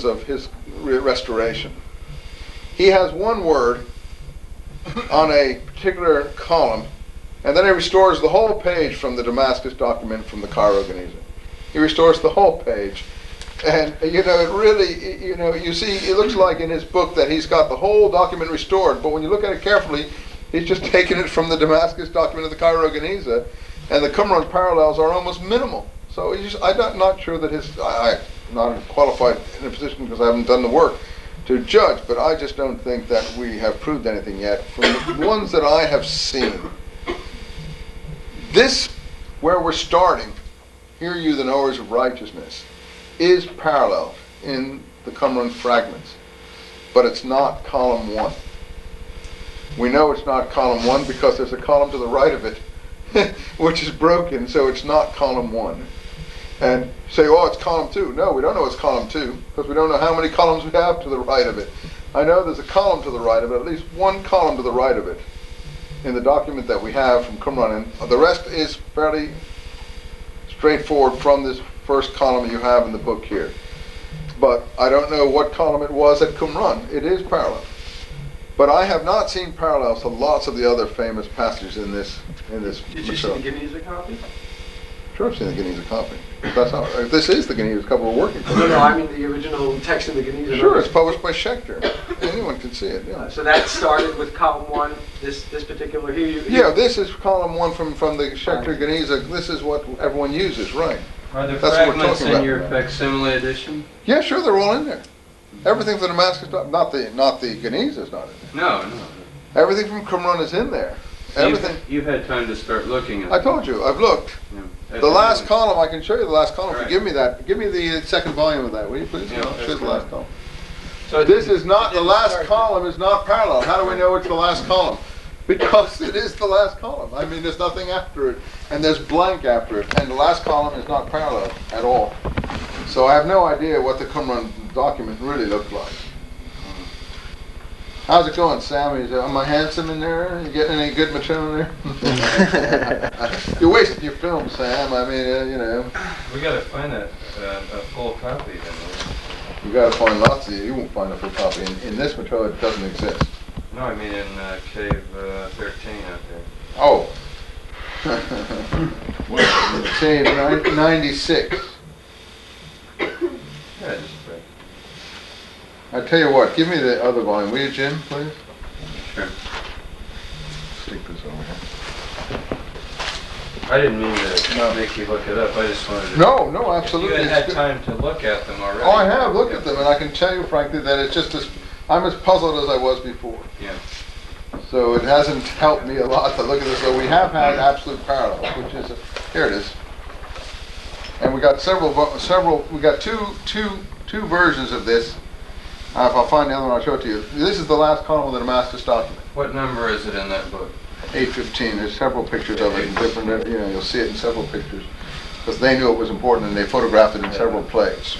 of his restoration. He has one word on a particular column, and then he restores the whole page from the Damascus document from the Cairo Geniza. He restores the whole page. And, it really, you see, it looks like in his book that he's got the whole document restored, but when you look at it carefully, he's just taken it from the Damascus document of the Cairo Geniza, and the Qumran parallels are almost minimal. So I'm not sure that I'm not qualified in a position because I haven't done the work to judge, but I just don't think that we have proved anything yet. From the ones that I have seen, this, where we're starting, hear you the knowers of righteousness, is parallel in the Qumran fragments, but it's not column 1. We know it's not column 1 because there's a column to the right of it, which is broken, so it's not column 1. And say, oh, it's column 2. No, we don't know it's column 2 because we don't know how many columns we have to the right of it. I know there's a column to the right of it, at least one column to the right of it in the document that we have from Qumran. And the rest is fairly straightforward from this first column you have in the book here. But I don't know what column it was at Qumran. It is parallel. But I have not seen parallels to lots of the other famous passages in this material. Did you see the Geniza copy? Sure, I've seen the Geniza copy. That's how, this is the Geniza copy we're working from. No, I mean the original text of the Geniza. Sure, it's published by Schechter. Anyone can see it. Yeah. So that started with column 1. This particular here. Yeah, this is column 1 from the Schechter Geniza. This is what everyone uses, right? Are the That's what we're fragments talking in about. your facsimile edition? Yeah, sure, they're all in there. Everything from the Damascus, not the Geniza is not in there. No. Everything from Qumran is in there. Everything. You've had time to start looking at I told you, I've looked. Yeah. The last column, I can show you the last column. If Right. you give me that. Give me the second volume of that, will you please? Yeah, I'll show you the last column. So This is not, the last column is not parallel. How do we know it's the last column? Because it is the last column. I mean, there's nothing after it, and there's blank after it, and the last column is not parallel at all. So I have no idea what the Qumran document really looked like. How's it going, Sam? Am I handsome in there? You getting any good material in there? You're wasting your film, Sam. I mean, we got to find a full copy then. You got to find lots of you. You won't find a full copy. In this material, it doesn't exist. No, I mean in cave 13 out there. Oh. Cave 96. Yeah, just right. I tell you what, give me the other volume, will you, Jim, please? Sure. Stick this over here. I didn't mean to make you look it up. I just wanted to. No, absolutely. You had time to look at them already. Oh, I have looked at them, and I can tell you, frankly, that it's just I'm as puzzled as I was before. Yeah. So it hasn't helped me a lot to look at this. So we have had absolute parallels, which is here it is, and we got several. We got two versions of this. If I'll find the other one, I'll show it to you. This is the last column of the Damascus document. What number is it in that book? 815. There's several pictures of it in different. You'll see it in several pictures because they knew it was important and they photographed it in several places.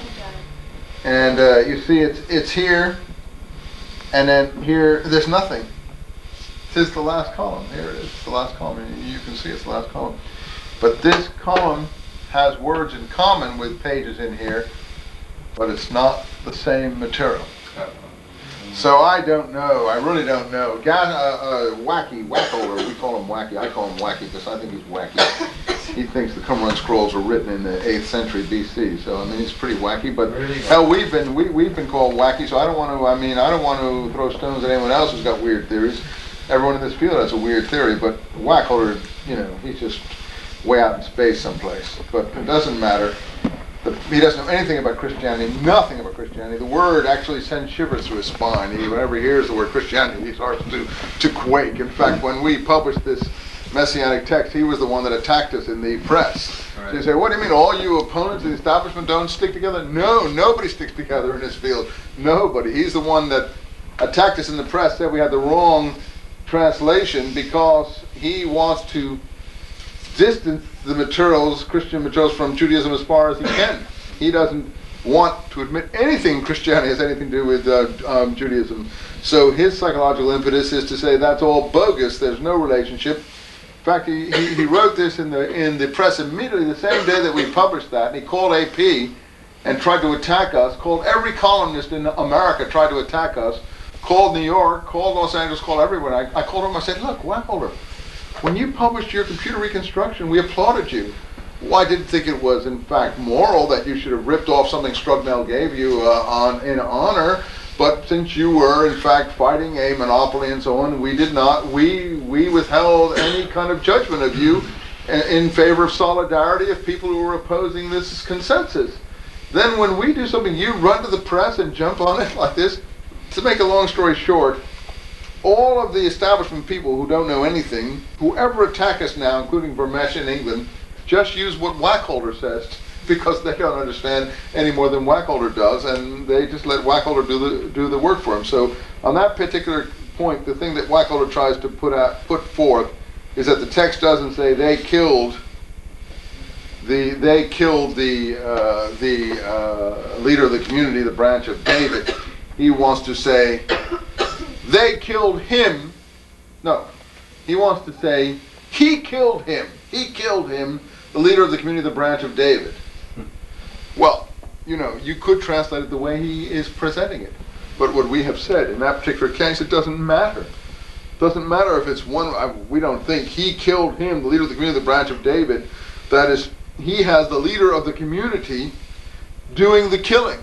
And you see, it's here, and then here. There's nothing. This is the last column. Here it is, the last column. You can see it's the last column. But this column has words in common with pages in here, but it's not the same material. So I don't know. I really don't know. Wackover, we call him Wacky. I call him Wacky because I think he's wacky. He thinks the Qumran scrolls were written in the 8th century BC. So I mean, he's pretty wacky. But hell, we've been called wacky. So I don't want to. I mean, I don't want to throw stones at anyone else who's got weird theories. Everyone in this field has a weird theory, but Wackover, he's just way out in space someplace. But it doesn't matter. He doesn't know anything about Christianity, nothing about Christianity. The word actually sends shivers through his spine. Whenever he hears the word Christianity, he starts to quake. In fact, when we published this Messianic text, he was the one that attacked us in the press. Right. So you say, what do you mean, all you opponents of the establishment don't stick together? No, nobody sticks together in this field. Nobody. He's the one that attacked us in the press, said we had the wrong translation because he wants to distance the materials, Christian materials, from Judaism as far as he can. He doesn't want to admit anything Christianity has anything to do with Judaism. So his psychological impetus is to say that's all bogus, there's no relationship. In fact, he wrote this in the press immediately the same day that we published that, and he called AP and tried to attack us, called every columnist in America, tried to attack us, called New York, called Los Angeles, called everyone. I called him, I said, look, Wacholder, when you published your computer reconstruction, we applauded you. Well, I didn't think it was, in fact, moral that you should have ripped off something Strugnell gave you in honor, but since you were, in fact, fighting a monopoly and so on, we withheld any kind of judgment of you in favor of solidarity of people who were opposing this consensus. Then when we do something, you run to the press and jump on it like this. To make a long story short, all of the establishment people who don't know anything, whoever attack us now, including Vermesh in England, just use what Wacholder says because they don't understand any more than Wacholder does, and they just let Wacholder do the work for them. So on that particular point, the thing that Wacholder tries to put forth is that the text doesn't say they killed the leader of the community, the branch of David. He wants to say they killed him. No, he wants to say he killed him. He killed him, the leader of the community, the branch of David. Well, you could translate it the way he is presenting it. But what we have said, in that particular case, it doesn't matter. It doesn't matter if it's one, we don't think he killed him, the leader of the community, the branch of David. That is, he has the leader of the community doing the killing.